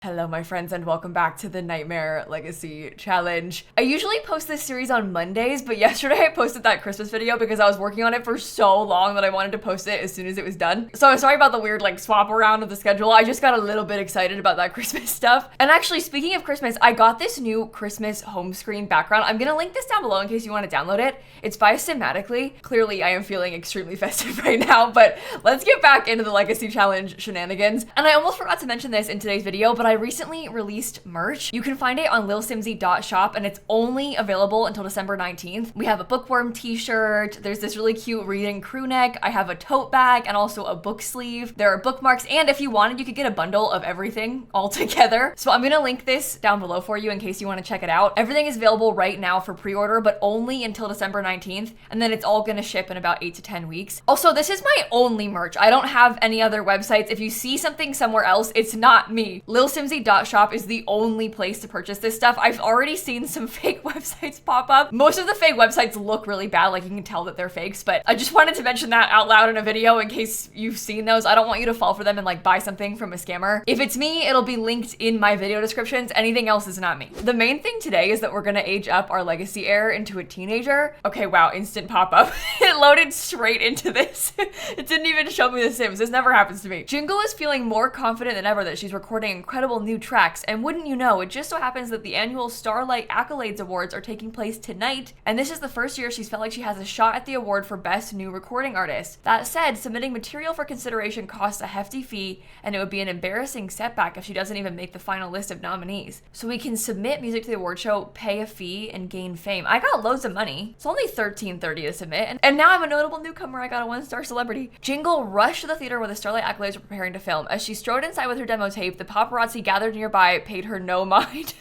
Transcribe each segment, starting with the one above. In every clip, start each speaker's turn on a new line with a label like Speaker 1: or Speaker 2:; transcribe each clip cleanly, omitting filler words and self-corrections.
Speaker 1: Hello my friends and welcome back to the Nightmare Legacy Challenge. I usually post this series on Mondays, but yesterday I posted that Christmas video because I was working on it for so long that I wanted to post it as soon as it was done. So I'm sorry about the weird swap around of the schedule. I just got a little bit excited about that Christmas stuff. And actually, speaking of Christmas, I got this new Christmas home screen background. I'm gonna link this down below in case you want to download it. It's by Cinematically. Clearly I am feeling extremely festive right now, but let's get back into the Legacy Challenge shenanigans. And I almost forgot to mention this in today's video, but I recently released merch. You can find it on lilsimsie.shop and it's only available until December 19th. We have a bookworm t-shirt, there's this really cute reading crew neck, I have a tote bag and also a book sleeve. There are bookmarks, and if you wanted, you could get a bundle of everything all together. So I'm gonna link this down below for you in case you want to check it out. Everything is available right now for pre-order, but only until December 19th, and then it's all gonna ship in about 8 to 10 weeks. Also, this is my only merch. I don't have any other websites. If you see something somewhere else, it's not me. lilsimsie.shop is the only place to purchase this stuff. I've already seen some fake websites pop up. Most of the fake websites look really bad, like you can tell that they're fakes, but I just wanted to mention that out loud in a video in case you've seen those. I don't want you to fall for them and buy something from a scammer. If it's me, it'll be linked in my video descriptions. Anything else is not me. The main thing today is that we're gonna age up our legacy heir into a teenager. Okay, wow, instant pop-up. It loaded straight into this. It didn't even show me the Sims. This never happens to me. Jingle is feeling more confident than ever that she's recording incredible new tracks, and wouldn't you know, it just so happens that the annual Starlight Accolades Awards are taking place tonight, and this is the first year she's felt like she has a shot at the award for Best New Recording Artist. That said, submitting material for consideration costs a hefty fee, and it would be an embarrassing setback if she doesn't even make the final list of nominees. So we can submit music to the award show, pay a fee, and gain fame. I got loads of money. It's only $13.30 to submit, and now I'm a notable newcomer. I got a 1-star celebrity. Jingle rushed to the theater where the Starlight Accolades were preparing to film. As she strode inside with her demo tape, the paparazzi gathered nearby paid her no mind.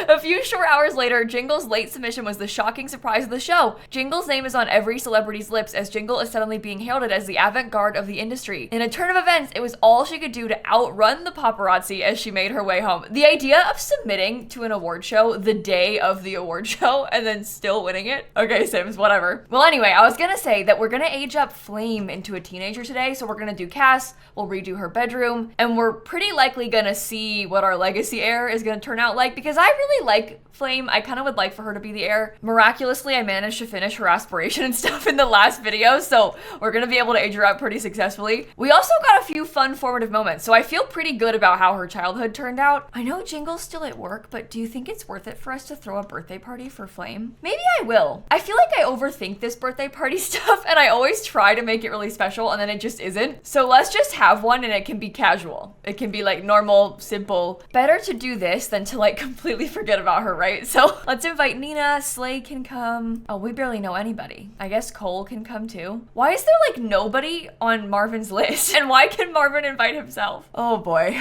Speaker 1: A few short hours later, Jingle's late submission was the shocking surprise of the show. Jingle's name is on every celebrity's lips as Jingle is suddenly being heralded as the avant-garde of the industry. In a turn of events, it was all she could do to outrun the paparazzi as she made her way home. The idea of submitting to an award show the day of the award show and then still winning it? Okay, Sims, whatever. Well, anyway, I was gonna say that we're gonna age up Flame into a teenager today, so we're gonna do Cass, we'll redo her bedroom, and we're pretty likely gonna see what our legacy heir is gonna turn out like, because I really like Flame. I kind of would like for her to be the heir. Miraculously, I managed to finish her aspiration and stuff in the last video, so we're gonna be able to age her up pretty successfully. We also got a few fun formative moments, so I feel pretty good about how her childhood turned out. I know Jingle's still at work, but do you think it's worth it for us to throw a birthday party for Flame? Maybe I will. I feel like I overthink this birthday party stuff, and I always try to make it really special, and then it just isn't. So let's just have one, and it can be casual. It can be normal, simple. Better to do this than to completely forget about her, right? So let's invite Nina. Slay can come. Oh, we barely know anybody. I guess Cole can come too. Why is there nobody on Marvin's list? And why can Marvin invite himself? Oh boy.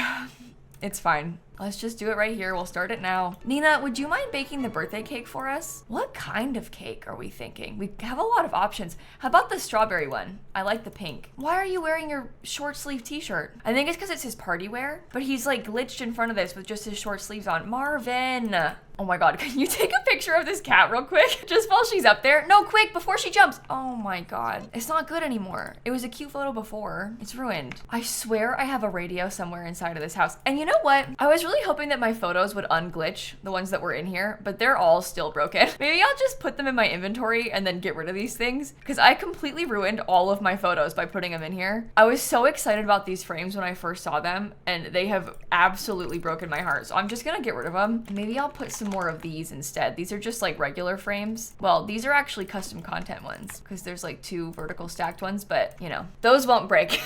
Speaker 1: It's fine. Let's just do it right here. We'll start it now. Nina, would you mind baking the birthday cake for us? What kind of cake are we thinking? We have a lot of options. How about the strawberry one? I like the pink. Why are you wearing your short sleeve t-shirt? I think it's because it's his party wear, but he's glitched in front of this with just his short sleeves on. Marvin! Oh my god, can you take a picture of this cat real quick? Just while she's up there? No, quick, before she jumps. Oh my god. It's not good anymore. It was a cute photo before. It's ruined. I swear I have a radio somewhere inside of this house. And you know what? I was really hoping that my photos would unglitch, the ones that were in here, but they're all still broken. Maybe I'll just put them in my inventory and then get rid of these things, because I completely ruined all of my photos by putting them in here. I was so excited about these frames when I first saw them, and they have absolutely broken my heart. So I'm just gonna get rid of them. Maybe I'll put some more of these instead. These are just regular frames. Well, these are actually custom content ones because there's 2 vertical stacked ones, but those won't break.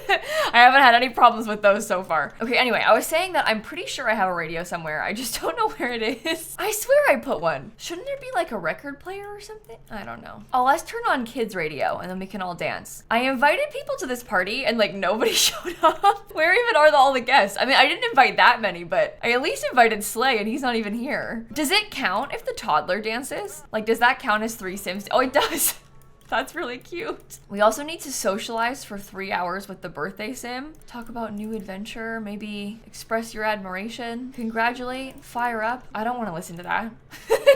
Speaker 1: I haven't had any problems with those so far. Okay, anyway, I was saying that I'm pretty sure I have a radio somewhere. I just don't know where it is. I swear I put one. Shouldn't there be a record player or something? I don't know. Oh, let's turn on kids radio and then we can all dance. I invited people to this party and nobody showed up. Where even are all the guests? I mean, I didn't invite that many, but I at least invited Slay and he's not even here. Does it count if the toddler dances? Does that count as 3 Sims? Oh, it does. That's really cute. We also need to socialize for 3 hours with the birthday sim. Talk about new adventure, maybe express your admiration, congratulate, fire up. I don't want to listen to that.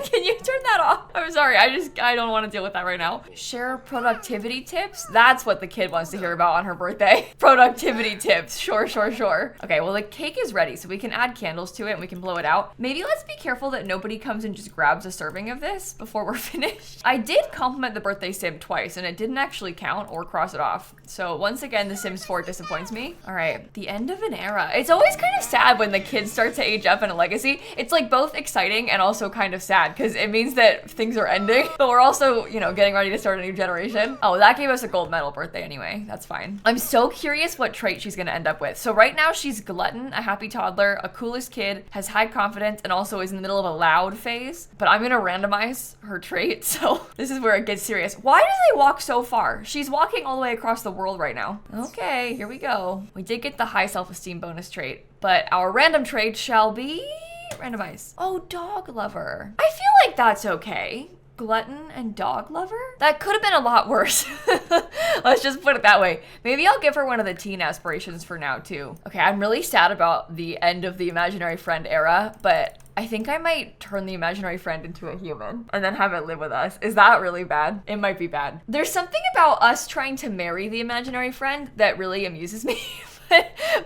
Speaker 1: Can Can you turn that off? I'm sorry, I don't want to deal with that right now. Share productivity tips? That's what the kid wants to hear about on her birthday. Productivity tips, sure. Okay, well the cake is ready, so we can add candles to it and we can blow it out. Maybe let's be careful that nobody comes and just grabs a serving of this before we're finished. I did compliment the birthday sim twice and it didn't actually count or cross it off. So once again, The Sims 4 disappoints me. All right, the end of an era. It's always kind of sad when the kids start to age up in a legacy. It's like both exciting and also kind of sad because it means that things are ending, but we're also, you know, getting ready to start a new generation. Oh, that gave us a gold medal birthday anyway. That's fine. I'm so curious what trait she's gonna end up with. So right now she's glutton, a happy toddler, a coolest kid, has high confidence, and also is in the middle of a loud phase. But I'm gonna randomize her trait, so this is where it gets serious. Why do they walk so far? She's walking all the way across the world right now. Okay, here we go. We did get the high self-esteem bonus trait, but our random trait shall be randomized. Oh, dog lover. I feel like that's okay. Glutton and dog lover? That could have been a lot worse. Let's just put it that way. Maybe I'll give her one of the teen aspirations for now too. Okay, I'm really sad about the end of the imaginary friend era, but I think I might turn the imaginary friend into a human and then have it live with us. Is that really bad? It might be bad. There's something about us trying to marry the imaginary friend that really amuses me.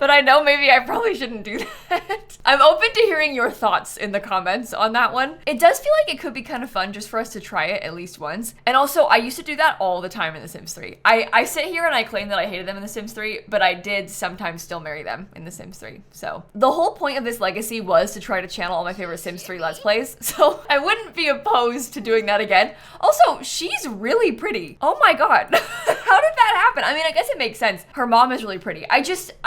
Speaker 1: But I know maybe I probably shouldn't do that. I'm open to hearing your thoughts in the comments on that one. It does feel like it could be kind of fun just for us to try it at least once. And also, I used to do that all the time in The Sims 3. I sit here and I claim that I hated them in The Sims 3, but I did sometimes still marry them in The Sims 3. So the whole point of this legacy was to try to channel all my favorite Sims 3 Let's Plays. So I wouldn't be opposed to doing that again. Also, she's really pretty. Oh my God. How did that happen? I mean, I guess it makes sense. Her mom is really pretty. I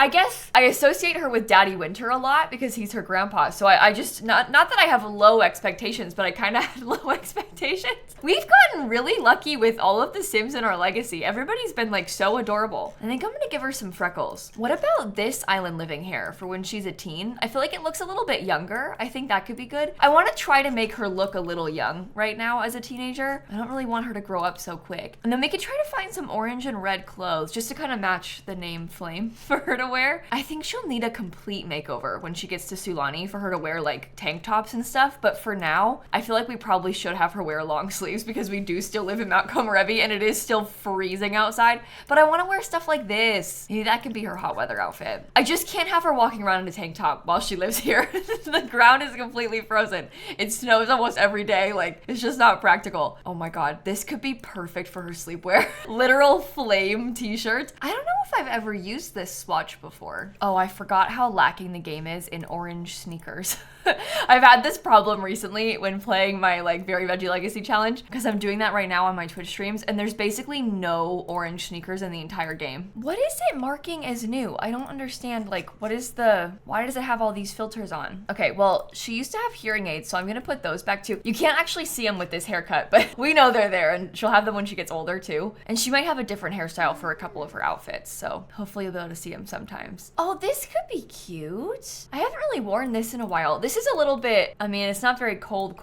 Speaker 1: guess I associate her with Daddy Winter a lot because he's her grandpa. So I just, not that I have low expectations, but I kind of had low expectations. We've gotten really lucky with all of the Sims in our legacy. Everybody's been like so adorable. I think I'm gonna give her some freckles. What about this island living hair for when she's a teen? I feel like it looks a little bit younger. I think that could be good. I want to try to make her look a little young right now as a teenager. I don't really want her to grow up so quick. And then we could try to find some orange and red clothes just to kind of match the name Flame for her to wear. I think she'll need a complete makeover when she gets to Sulani for her to wear like tank tops and stuff. But for now, I feel like we probably should have her wear long sleeves because we do still live in Mount Komorebi and it is still freezing outside. But I want to wear stuff like this. Maybe that could be her hot weather outfit. I just can't have her walking around in a tank top while she lives here. The ground is completely frozen. It snows almost every day. Like, it's just not practical. Oh my God, this could be perfect for her sleepwear. Literal Flame t-shirts. I don't know if I've ever used this swatch before. Oh, I forgot how lacking the game is in orange sneakers. I've had this problem recently when playing my like Very Veggie Legacy challenge because I'm doing that right now on my Twitch streams and there's basically no orange sneakers in the entire game. What is it marking as new? I don't understand, like, why does it have all these filters on? Okay, well, she used to have hearing aids, so I'm gonna put those back too. You can't actually see them with this haircut, but we know they're there and she'll have them when she gets older too. And she might have a different hairstyle for a couple of her outfits, so hopefully you'll be able to see them sometimes. Oh, this could be cute. I haven't really worn this in a while. This is a little bit, I mean, it's not very cold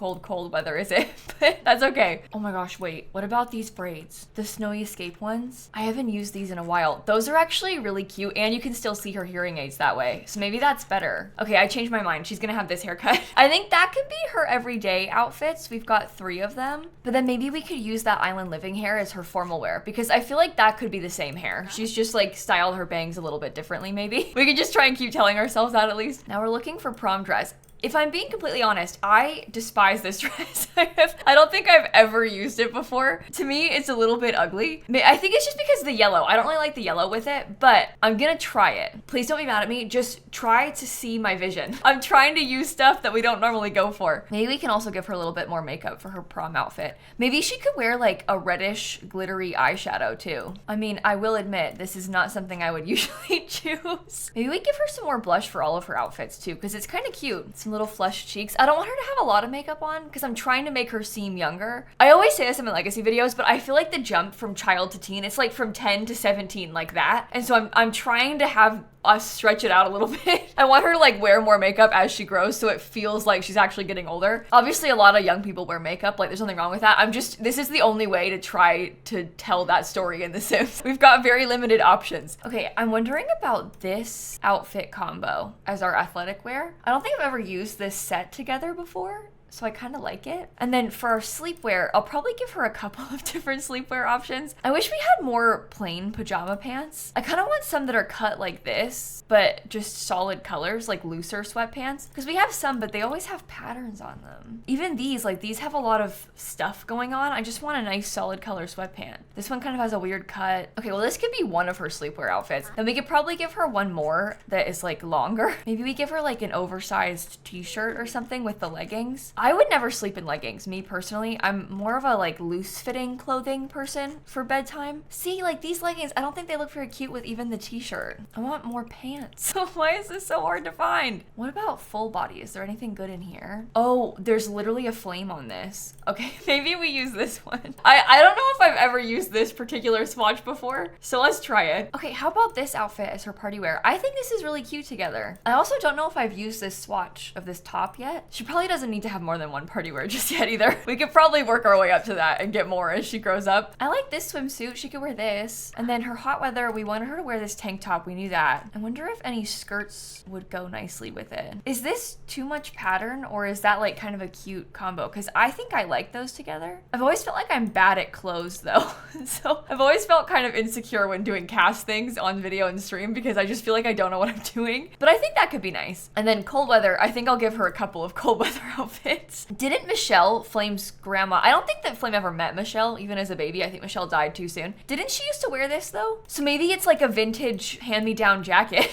Speaker 1: weather, is it? But that's okay. Oh my gosh, wait, what about these braids? The Snowy Escape ones? I haven't used these in a while. Those are actually really cute and you can still see her hearing aids that way. So maybe that's better. Okay, I changed my mind. She's gonna have this haircut. I think that could be her everyday outfits. We've got 3 of them, but then maybe we could use that island living hair as her formal wear because I feel like that could be the same hair. She's just like styled her bangs a little bit differently maybe. We could just try and keep telling ourselves that at least. Now we're looking for prom dress. If I'm being completely honest, I despise this dress. I don't think I've ever used it before. To me, it's a little bit ugly. I think it's just because of the yellow. I don't really like the yellow with it, but I'm gonna try it. Please don't be mad at me. Just try to see my vision. I'm trying to use stuff that we don't normally go for. Maybe we can also give her a little bit more makeup for her prom outfit. Maybe she could wear like a reddish glittery eyeshadow too. I mean, I will admit, this is not something I would usually choose. Maybe we give her some more blush for all of her outfits too, because it's kind of cute. Some little flushed cheeks. I don't want her to have a lot of makeup on because I'm trying to make her seem younger. I always say this in my legacy videos, but I feel like the jump from child to teen, it's like from 10 to 17 like that. And so I'm trying to have us stretch it out a little bit. I want her to like wear more makeup as she grows so it feels like she's actually getting older. Obviously a lot of young people wear makeup, like there's nothing wrong with that. This is the only way to try to tell that story in The Sims. We've got very limited options. Okay, I'm wondering about this outfit combo as our athletic wear. I don't think I've ever used this set together before. so I kind of like it. And then for our sleepwear, I'll probably give her a couple of different sleepwear options. I wish we had more plain pajama pants. I kind of want some that are cut like this, but just solid colors, like looser sweatpants. Because we have some, but they always have patterns on them. Even these, like these have a lot of stuff going on. I just want a nice solid color sweatpant. This one kind of has a weird cut. Okay, well this could be one of her sleepwear outfits. Then we could probably give her one more that is like longer. Maybe we give her like an oversized t-shirt or something with the leggings. I would never sleep in leggings, me personally. I'm more of a like loose fitting clothing person for bedtime. See, like these leggings, I don't think they look very cute with even the t-shirt. I want more pants. Why is this so hard to find? What about full body? Is there anything good in here? Oh, there's literally a flame on this. Okay, maybe we use this one. I don't know if I've ever used this particular swatch before, so let's try it. Okay, how about this outfit as her party wear? I think this is really cute together. I also don't know if I've used this swatch of this top yet. She probably doesn't need to have more than one party wear just yet either. We could probably work our way up to that and get more as she grows up. I like this swimsuit. She could wear this. And then her hot weather, we wanted her to wear this tank top. We knew that. I wonder if any skirts would go nicely with it. Is this too much pattern or is that like kind of a cute combo? Because I think I like those together. I've always felt like I'm bad at clothes though. So I've always felt kind of insecure when doing cast things on video and stream because I just feel like I don't know what I'm doing. But I think that could be nice. And then cold weather, I think I'll give her a couple of cold weather outfits. Didn't Michelle, Flame's grandma, I don't think that Flame ever met Michelle, even as a baby. I think Michelle died too soon. Didn't she used to wear this though? So maybe it's like a vintage hand-me-down jacket.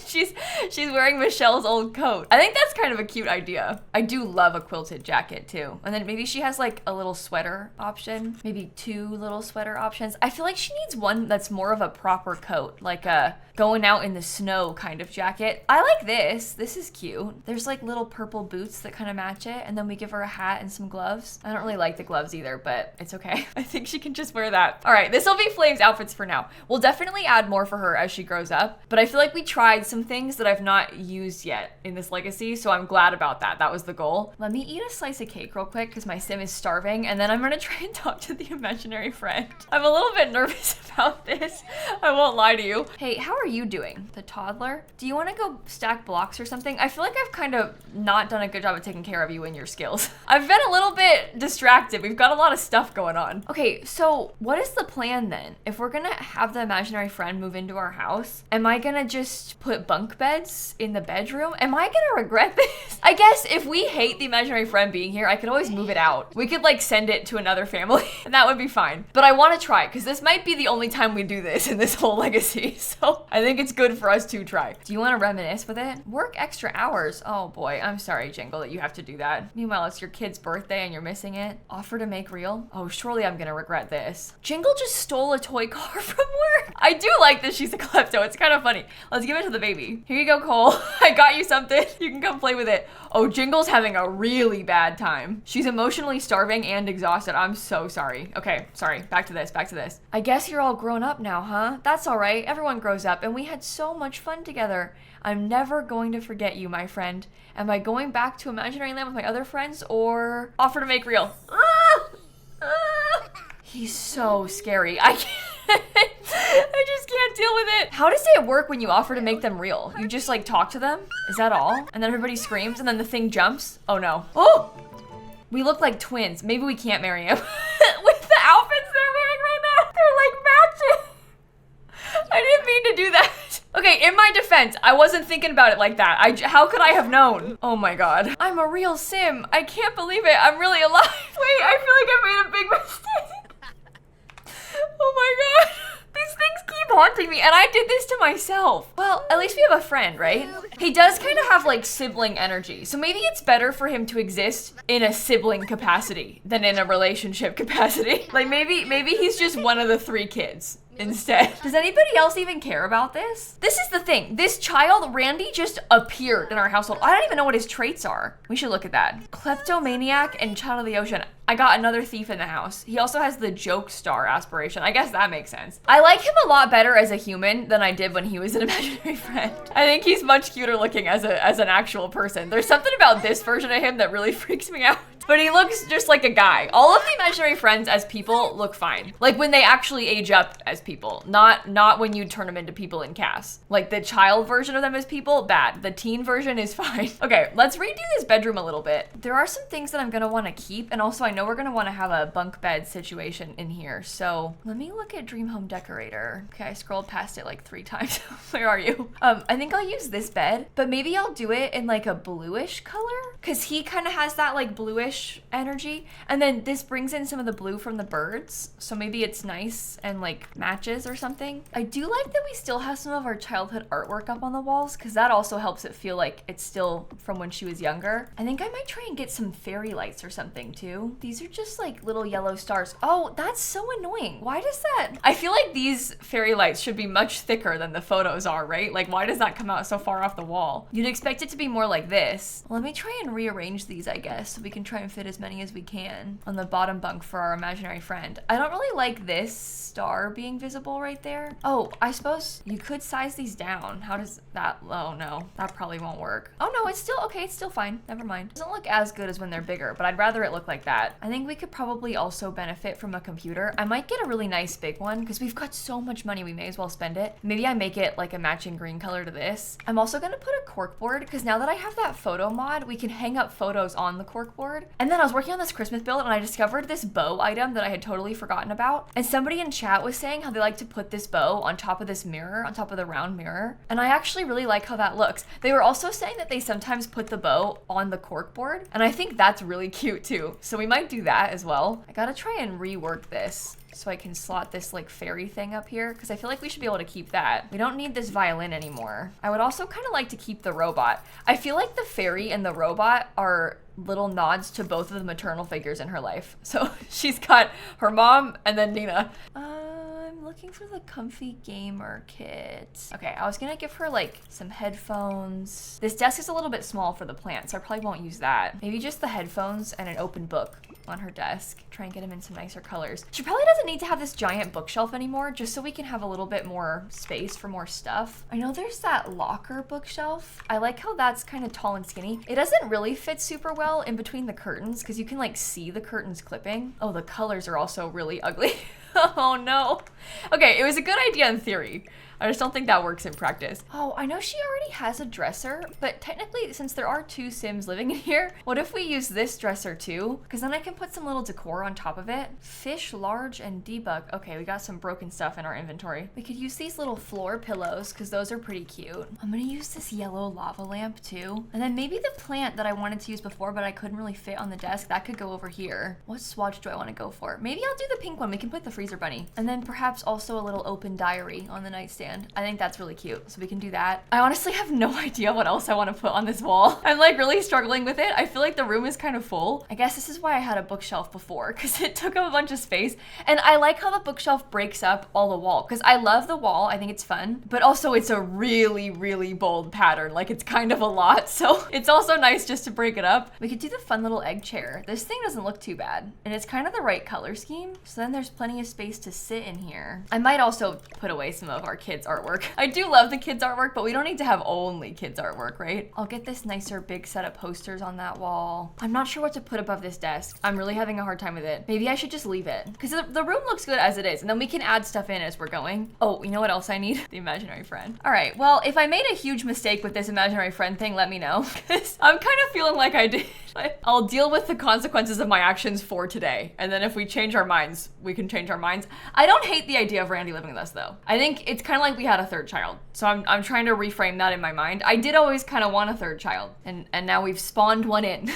Speaker 1: She's wearing Michelle's old coat. I think that's kind of a cute idea. I do love a quilted jacket too. And then maybe she has like a little sweater option, maybe two little sweater options. I feel like she needs one that's more of a proper coat, like a going out in the snow kind of jacket. I like this. This is cute. There's like little purple boots that kind of match it. And then we give her a hat and some gloves. I don't really like the gloves either, but it's okay. I think she can just wear that. All right, this will be Flame's outfits for now. We'll definitely add more for her as she grows up, but I feel like we tried some things that I've not used yet in this legacy, so I'm glad about that. That was the goal. Let me eat a slice of cake real quick because my sim is starving, and then I'm gonna try and talk to the imaginary friend. I'm a little bit nervous about this. I won't lie to you. Hey, how are you doing? The toddler? Do you want to go stack blocks or something? I feel like I've kind of not done a good job of taking care of you and your skills. I've been a little bit distracted. We've got a lot of stuff going on. Okay, so what is the plan then? If we're gonna have the imaginary friend move into our house, am I gonna just put bunk beds in the bedroom? Am I gonna regret this? I guess if we hate the imaginary friend being here, I could always move it out. We could like send it to another family and that would be fine. But I want to try because this might be the only time we do this in this whole legacy. So I think it's good for us to try. Do you want to reminisce with it? Work extra hours. Oh boy, I'm sorry, Jingle, that you have to do that. Meanwhile, it's your kid's birthday and you're missing it. Offer to make real. Oh, surely I'm gonna regret this. Jingle just stole a toy car from work. I do like that she's a klepto. It's kind of funny. Let's give it to the baby. Here you go, Cole. I got you something. You can come play with it. Oh, Jingle's having a really bad time. She's emotionally starving and exhausted. I'm so sorry. Okay, sorry. Back to this. I guess you're all grown up now, huh? That's all right. Everyone grows up and we had so much fun together. I'm never going to forget you, my friend. Am I going back to imaginary land with my other friends or offer to make real? He's so scary. I just can't deal with it. How does it work when you offer to make them real? You just like talk to them? Is that all? And then everybody screams and then the thing jumps? Oh no. Oh! We look like twins. Maybe we can't marry him. With the outfits they're wearing right now, they're like matching. I didn't mean to do that. Okay, in my defense, I wasn't thinking about it like that. How could I have known? Oh my god. I'm a real sim. I can't believe it. I'm really alive. Wait, I feel like I made a big mistake. Oh my god. These things keep haunting me and I did this to myself. Well, at least we have a friend, right? He does kind of have like sibling energy. So maybe it's better for him to exist in a sibling capacity than in a relationship capacity. Like maybe he's just one of the 3 kids instead. Does anybody else even care about this? This is the thing. This child, Randy, just appeared in our household. I don't even know what his traits are. We should look at that. Kleptomaniac and child of the ocean. I got another thief in the house. He also has the joke star aspiration. I guess that makes sense. I like him a lot better as a human than I did when he was an imaginary friend. I think he's much cuter looking as an actual person. There's something about this version of him that really freaks me out. But he looks just like a guy. All of the imaginary friends as people look fine. Like when they actually age up as people, not when you turn them into people in cast. Like the child version of them as people, bad. The teen version is fine. Okay, let's redo this bedroom a little bit. There are some things that I'm gonna wanna keep, and also I know we're gonna wanna have a bunk bed situation in here. So let me look at Dream Home Decorator. Okay, I scrolled past it like 3 times. Where are you? I think I'll use this bed, but maybe I'll do it in like a bluish color, because he kind of has that like bluish energy. And then this brings in some of the blue from the birds, so maybe it's nice and like matches or something. I do like that we still have some of our childhood artwork up on the walls, because that also helps it feel like it's still from when she was younger. I think I might try and get some fairy lights or something too. These are just like little yellow stars. Oh, that's so annoying. Why does that? I feel like these fairy lights should be much thicker than the photos are, right? Like why does that come out so far off the wall? You'd expect it to be more like this. Let me try and rearrange these, I guess, so we can try and fit as many as we can on the bottom bunk for our imaginary friend. I don't really like this star being visible right there. Oh, I suppose you could size these down. How does that? Oh no, that probably won't work. Oh no, it's still okay. It's still fine. Never mind. Doesn't look as good as when they're bigger, but I'd rather it look like that. I think we could probably also benefit from a computer. I might get a really nice big one because we've got so much money, we may as well spend it. Maybe I make it like a matching green color to this. I'm also gonna put a cork board because now that I have that photo mod, we can hang up photos on the cork board. And then I was working on this Christmas build and I discovered this bow item that I had totally forgotten about. And somebody in chat was saying how they like to put this bow on top of this mirror, on top of the round mirror. And I actually really like how that looks. They were also saying that they sometimes put the bow on the cork board. And I think that's really cute too. So we might do that as well. I gotta try and rework this so I can slot this like fairy thing up here, because I feel like we should be able to keep that. We don't need this violin anymore. I would also kind of like to keep the robot. I feel like the fairy and the robot are little nods to both of the maternal figures in her life. So she's got her mom and then Nina. I'm looking for the comfy gamer kit. Okay, I was gonna give her like some headphones. This desk is a little bit small for the plant, so I probably won't use that. Maybe just the headphones and an open book on her desk. Try and get them in some nicer colors. She probably doesn't need to have this giant bookshelf anymore, just so we can have a little bit more space for more stuff. I know there's that locker bookshelf. I like how that's kind of tall and skinny. It doesn't really fit super well in between the curtains because you can like see the curtains clipping. Oh, the colors are also really ugly. Oh no. Okay, it was a good idea in theory. I just don't think that works in practice. Oh, I know she already has a dresser, but technically, since there are 2 Sims living in here, what if we use this dresser too? Because then I can put some little decor on top of it. Fish, large, and debug. Okay, we got some broken stuff in our inventory. We could use these little floor pillows because those are pretty cute. I'm gonna use this yellow lava lamp too. And then maybe the plant that I wanted to use before, but I couldn't really fit on the desk, that could go over here. What swatch do I want to go for? Maybe I'll do the pink one. We can put the freezer bunny. And then perhaps also a little open diary on the nightstand. I think that's really cute, so we can do that. I honestly have no idea what else I want to put on this wall. I'm like really struggling with it. I feel like the room is kind of full. I guess this is why I had a bookshelf before, because it took up a bunch of space. And I like how the bookshelf breaks up all the wall, because I love the wall. I think it's fun, but also it's a really, really bold pattern. Like it's kind of a lot, so it's also nice just to break it up. We could do the fun little egg chair. This thing doesn't look too bad, and it's kind of the right color scheme, so then there's plenty of space to sit in here. I might also put away some of our kids' artwork. I do love the kids' artwork, but we don't need to have only kids' artwork, right? I'll get this nicer big set of posters on that wall. I'm not sure what to put above this desk. I'm really having a hard time with it. Maybe I should just leave it, because the room looks good as it is, and then we can add stuff in as we're going. Oh, you know what else I need? The imaginary friend. All right, well, if I made a huge mistake with this imaginary friend thing, let me know, because I'm kind of feeling like I did. I'll deal with the consequences of my actions for today, and then if we change our minds, we can change our minds. I don't hate the idea of Randy living with us, though. I think it's kind of like we had a 3rd child, so I'm trying to reframe that in my mind. I did always kind of want a 3rd child, and now we've spawned one in.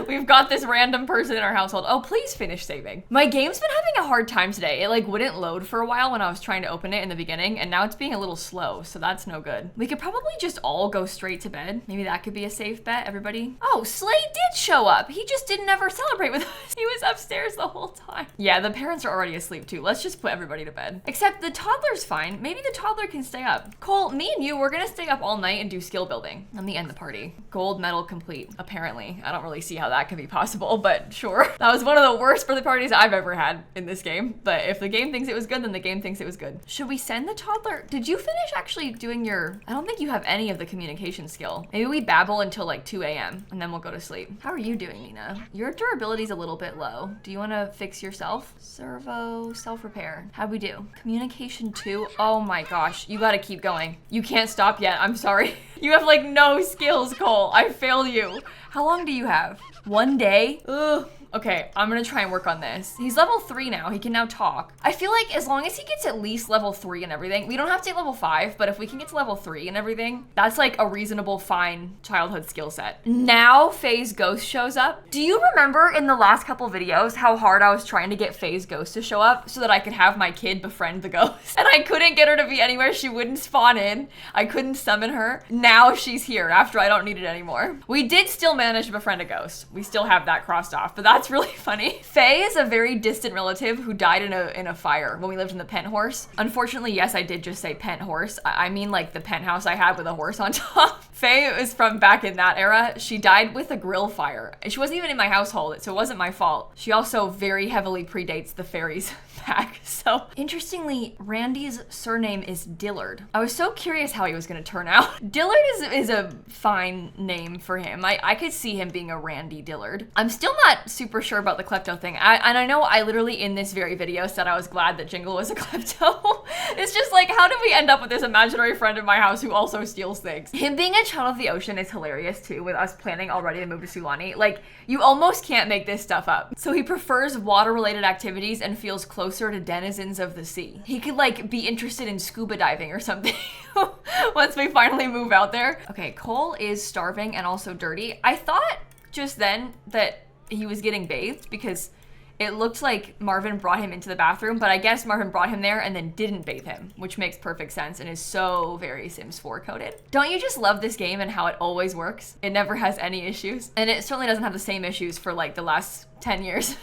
Speaker 1: We've got this random person in our household. Oh, please finish saving. My game's been having a hard time today. It like wouldn't load for a while when I was trying to open it in the beginning, and now it's being a little slow, so that's no good. We could probably just all go straight to bed. Maybe that could be a safe bet, everybody. Oh, Slay did show up. He just didn't ever celebrate with us. He was upstairs the whole time. Yeah, the parents are already asleep too. Let's just put everybody to bed. Except the toddler's fine. Maybe the toddler can stay up. Cole, me and you, we're gonna stay up all night and do skill building. Let me end the party. Gold medal complete, apparently. I don't don't really see how that can be possible, but sure. That was one of the worst birthday parties I've ever had in this game. But if the game thinks it was good, then the game thinks it was good. Should we send the toddler? Did you finish actually doing your, I don't think you have any of the communication skill. Maybe we babble until like 2 a.m. and then we'll go to sleep. How are you doing, Nina? Your durability's a little bit low. Do you wanna fix yourself? Servo, self-repair. How'd we do? Communication 2. Oh my gosh, you gotta keep going. You can't stop yet, I'm sorry. You have like no skills, Cole. I failed you. How long do you have? 1 day? Ugh. Okay, I'm gonna try and work on this. He's level 3 now. He can now talk. I feel like as long as he gets at least level 3 and everything, we don't have to get level 5, but if we can get to level 3 and everything, that's like a reasonable, fine childhood skill set. Now Faye's ghost shows up. Do you remember in the last couple videos how hard I was trying to get Faye's ghost to show up so that I could have my kid befriend the ghost? And I couldn't get her to be anywhere. She wouldn't spawn in. I couldn't summon her. Now she's here after I don't need it anymore. We did still manage to befriend a ghost. We still have that crossed off, but that's really funny. Faye is a very distant relative who died in a fire when we lived in the pent horse. Unfortunately, yes, I did just say pent horse. I mean like the penthouse I had with a horse on top. Faye is from back in that era. She died with a grill fire. She wasn't even in my household, so it wasn't my fault. She also very heavily predates the fairies back. So interestingly, Randy's surname is Dillard. I was so curious how he was gonna turn out. Dillard is a fine name for him. I could see him being a Randy Dillard. I'm still not super sure about the klepto thing. And I know I literally in this very video said I was glad that Jingle was a klepto. It's just like, how did we end up with this imaginary friend in my house who also steals things? Him being a child of the ocean is hilarious too, with us planning already to move to Sulani. Like, you almost can't make this stuff up. So he prefers water-related activities and feels closer to denizens of the sea. He could like be interested in scuba diving or something once we finally move out there. Okay, Cole is starving and also dirty. I thought just then that he was getting bathed because it looked like Marvin brought him into the bathroom, but I guess Marvin brought him there and then didn't bathe him, which makes perfect sense and is so very Sims 4 coded. Don't you just love this game and how it always works? It never has any issues. And it certainly doesn't have the same issues for like the last 10 years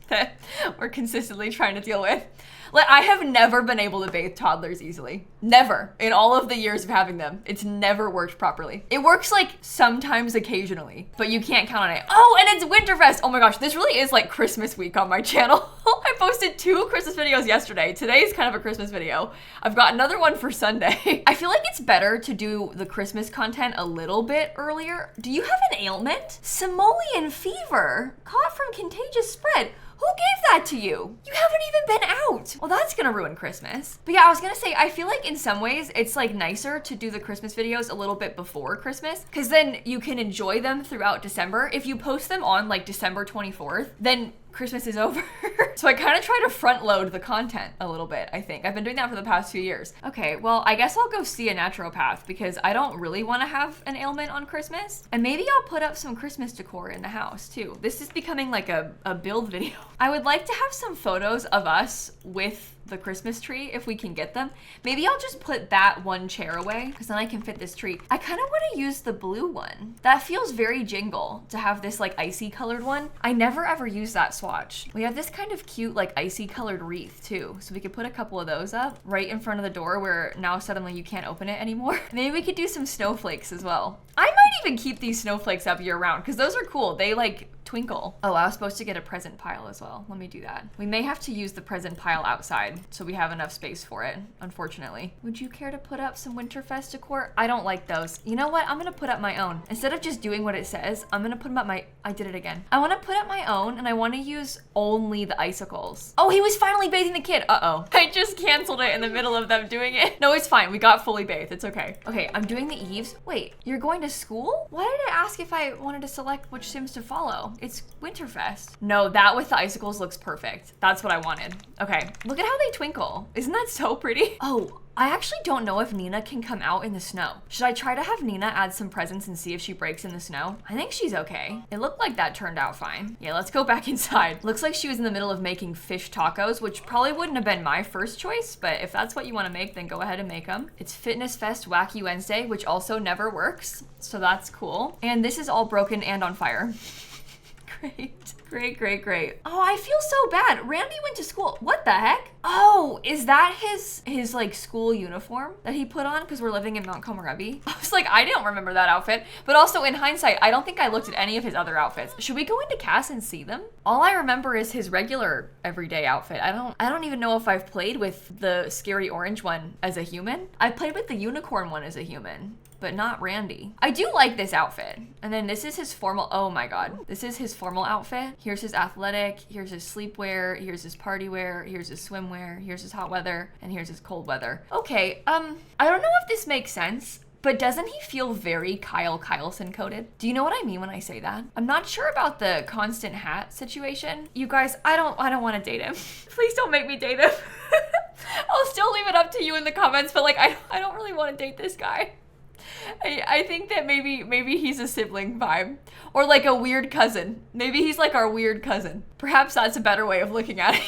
Speaker 1: that we're consistently trying to deal with. Like, I have never been able to bathe toddlers easily. Never. In all of the years of having them. It's never worked properly. It works like sometimes occasionally, but you can't count on it. Oh, and it's Winterfest. Oh my gosh, this really is like Christmas week on my channel. I posted 2 Christmas videos yesterday. Today is kind of a Christmas video. I've got another one for Sunday. I feel like it's better to do the Christmas content a little bit earlier. Do you have an ailment? Simoleon fever, caught from contagious spread. Who gave that to you? You haven't even been out. Well, that's gonna ruin Christmas. But yeah, I was gonna say, I feel like in some ways it's like nicer to do the Christmas videos a little bit before Christmas, because then you can enjoy them throughout December. If you post them on like December 24th, then Christmas is over. So I kind of try to front load the content a little bit, I think. I've been doing that for the past few years. Okay, well, I guess I'll go see a naturopath because I don't really want to have an ailment on Christmas. And maybe I'll put up some Christmas decor in the house too. This is becoming like a build video. I would like to have some photos of us with the Christmas tree if we can get them. Maybe I'll just put that one chair away because then I can fit this tree. I kind of want to use the blue one. That feels very Jingle to have this like icy colored one. I never ever use that swatch. We have this kind of cute like icy colored wreath too. So we could put a couple of those up right in front of the door where now suddenly you can't open it anymore. Maybe we could do some snowflakes as well. I might even keep these snowflakes up year round because those are cool. They like twinkle. Oh, I was supposed to get a present pile as well. Let me do that. We may have to use the present pile outside so we have enough space for it, unfortunately. Would you care to put up some Winterfest decor? I don't like those. You know what? I'm gonna put up my own. Instead of just doing what it says, I'm gonna put up I did it again. I wanna put up my own and I wanna use only the icicles. Oh, he was finally bathing the kid. Uh-oh. I just canceled it in the middle of them doing it. No, it's fine. We got fully bathed. It's okay. Okay, I'm doing the eaves. Wait, you're going to school? Why did I ask if I wanted to select which Sims to follow? It's Winterfest. No, that with the icicles looks perfect. That's what I wanted. Okay, look at how they twinkle. Isn't that so pretty? Oh, I actually don't know if Nina can come out in the snow. Should I try to have Nina add some presents and see if she breaks in the snow? I think she's okay. It looked like that turned out fine. Yeah, let's go back inside. Looks like she was in the middle of making fish tacos, which probably wouldn't have been my first choice, but if that's what you want to make, then go ahead and make them. It's Fitness Fest Wacky Wednesday, which also never works, so that's cool. And this is all broken and on fire. Great. Great, great, great. Oh, I feel so bad. Randy went to school. What the heck? Oh, is that his like school uniform that he put on because we're living in Mount Komorebi? I was like, I don't remember that outfit. But also in hindsight, I don't think I looked at any of his other outfits. Should we go into Cass and see them? All I remember is his regular everyday outfit. I don't even know if I've played with the scary orange one as a human. I played with the unicorn one as a human, but not Randy. I do like this outfit. And then this is his formal, oh my God. This is his formal outfit. Here's his athletic, here's his sleepwear, here's his party wear, here's his swimwear, here's his hot weather, and here's his cold weather. Okay, I don't know if this makes sense, but doesn't he feel very Kyle Kyleson coded? Do you know what I mean when I say that? I'm not sure about the constant hat situation. You guys, I don't want to date him. Please don't make me date him. I'll still leave it up to you in the comments, but like, I don't really want to date this guy. I think that maybe he's a sibling vibe or like a weird cousin. Maybe he's like our weird cousin. Perhaps that's a better way of looking at it.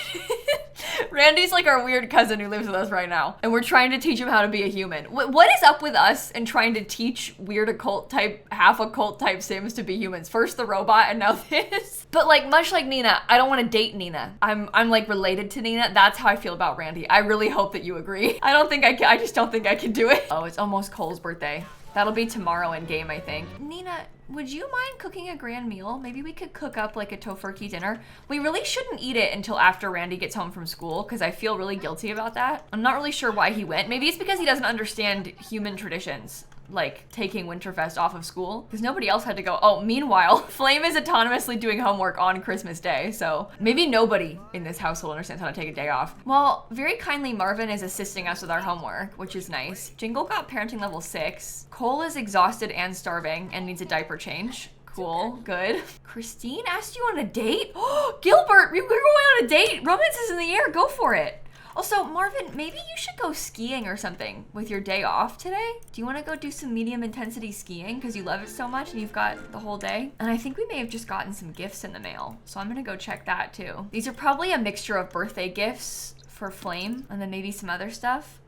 Speaker 1: Randy's like our weird cousin who lives with us right now, and we're trying to teach him how to be a human. What is up with us and trying to teach weird occult type, half occult type Sims to be humans? First the robot and now this. But like, much like Nina, I don't want to date Nina. I'm like related to Nina. That's how I feel about Randy. I really hope that you agree. I don't think I can. I just don't think I can do it. Oh, it's almost Cole's birthday. That'll be tomorrow in game, I think. Nina, would you mind cooking a grand meal? Maybe we could cook up like a tofurkey dinner. We really shouldn't eat it until after Randy gets home from school because I feel really guilty about that. I'm not really sure why he went. Maybe it's because he doesn't understand human traditions, like taking Winterfest off of school because nobody else had to go. Oh, meanwhile, Flame is autonomously doing homework on Christmas Day, so maybe nobody in this household understands how to take a day off. Well, very kindly, Marvin is assisting us with our homework, which is nice. Jingle got parenting level 6. Cole is exhausted and starving and needs a diaper change. Cool, good. Christine asked you on a date? Oh, Gilbert, we're going on a date. Romance is in the air, go for it. Also, Marvin, maybe you should go skiing or something with your day off today. Do you want to go do some medium intensity skiing because you love it so much and you've got the whole day? And I think we may have just gotten some gifts in the mail, so I'm gonna go check that too. These are probably a mixture of birthday gifts for Flame and then maybe some other stuff.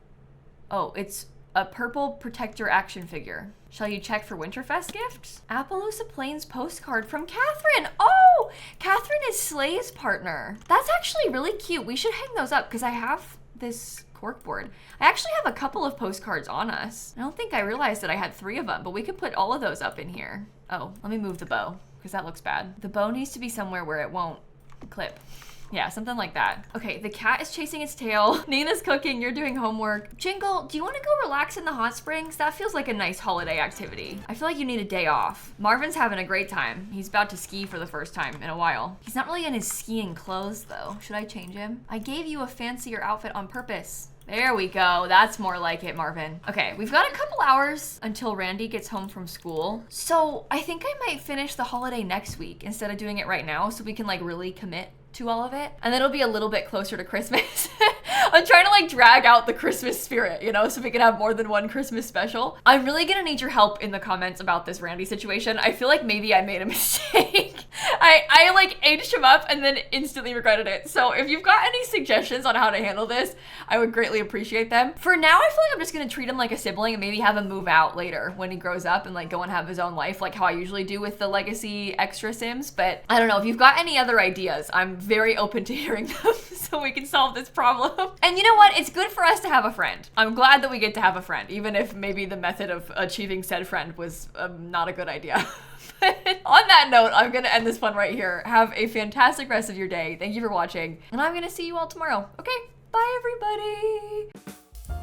Speaker 1: Oh, it's a purple protector action figure. Shall you check for Winterfest gifts? Appaloosa Plains postcard from Catherine. Oh, Catherine is Slay's partner. That's actually really cute. We should hang those up because I have this corkboard. I actually have a couple of postcards on us. I don't think I realized that I had 3 of them, but we could put all of those up in here. Oh, let me move the bow because that looks bad. The bow needs to be somewhere where it won't clip. Yeah, something like that. Okay, the cat is chasing its tail. Nina's cooking, you're doing homework. Jingle, do you want to go relax in the hot springs? That feels like a nice holiday activity. I feel like you need a day off. Marvin's having a great time. He's about to ski for the first time in a while. He's not really in his skiing clothes though. Should I change him? I gave you a fancier outfit on purpose. There we go. That's more like it, Marvin. Okay, we've got a couple hours until Randy gets home from school. So I think I might finish the holiday next week instead of doing it right now so we can like really commit to all of it. And then it'll be a little bit closer to Christmas. I'm trying to like drag out the Christmas spirit, you know, so we can have more than one Christmas special. I'm really gonna need your help in the comments about this Randy situation. I feel like maybe I made a mistake. I like aged him up and then instantly regretted it. So if you've got any suggestions on how to handle this, I would greatly appreciate them. For now, I feel like I'm just gonna treat him like a sibling and maybe have him move out later when he grows up and like go and have his own life, like how I usually do with the legacy extra Sims. But I don't know, if you've got any other ideas, I'm very open to hearing them so we can solve this problem. And you know what? It's good for us to have a friend. I'm glad that we get to have a friend, even if maybe the method of achieving said friend was not a good idea. But on that note, I'm gonna end this one right here. Have a fantastic rest of your day. Thank you for watching, and I'm gonna see you all tomorrow. Okay, bye everybody.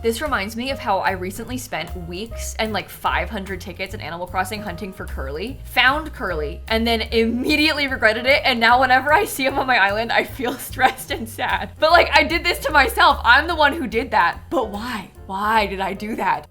Speaker 1: This reminds me of how I recently spent weeks and like 500 tickets in Animal Crossing hunting for Curly, found Curly, and then immediately regretted it. And now whenever I see him on my island, I feel stressed and sad. But like, I did this to myself. I'm the one who did that. But why? Why did I do that?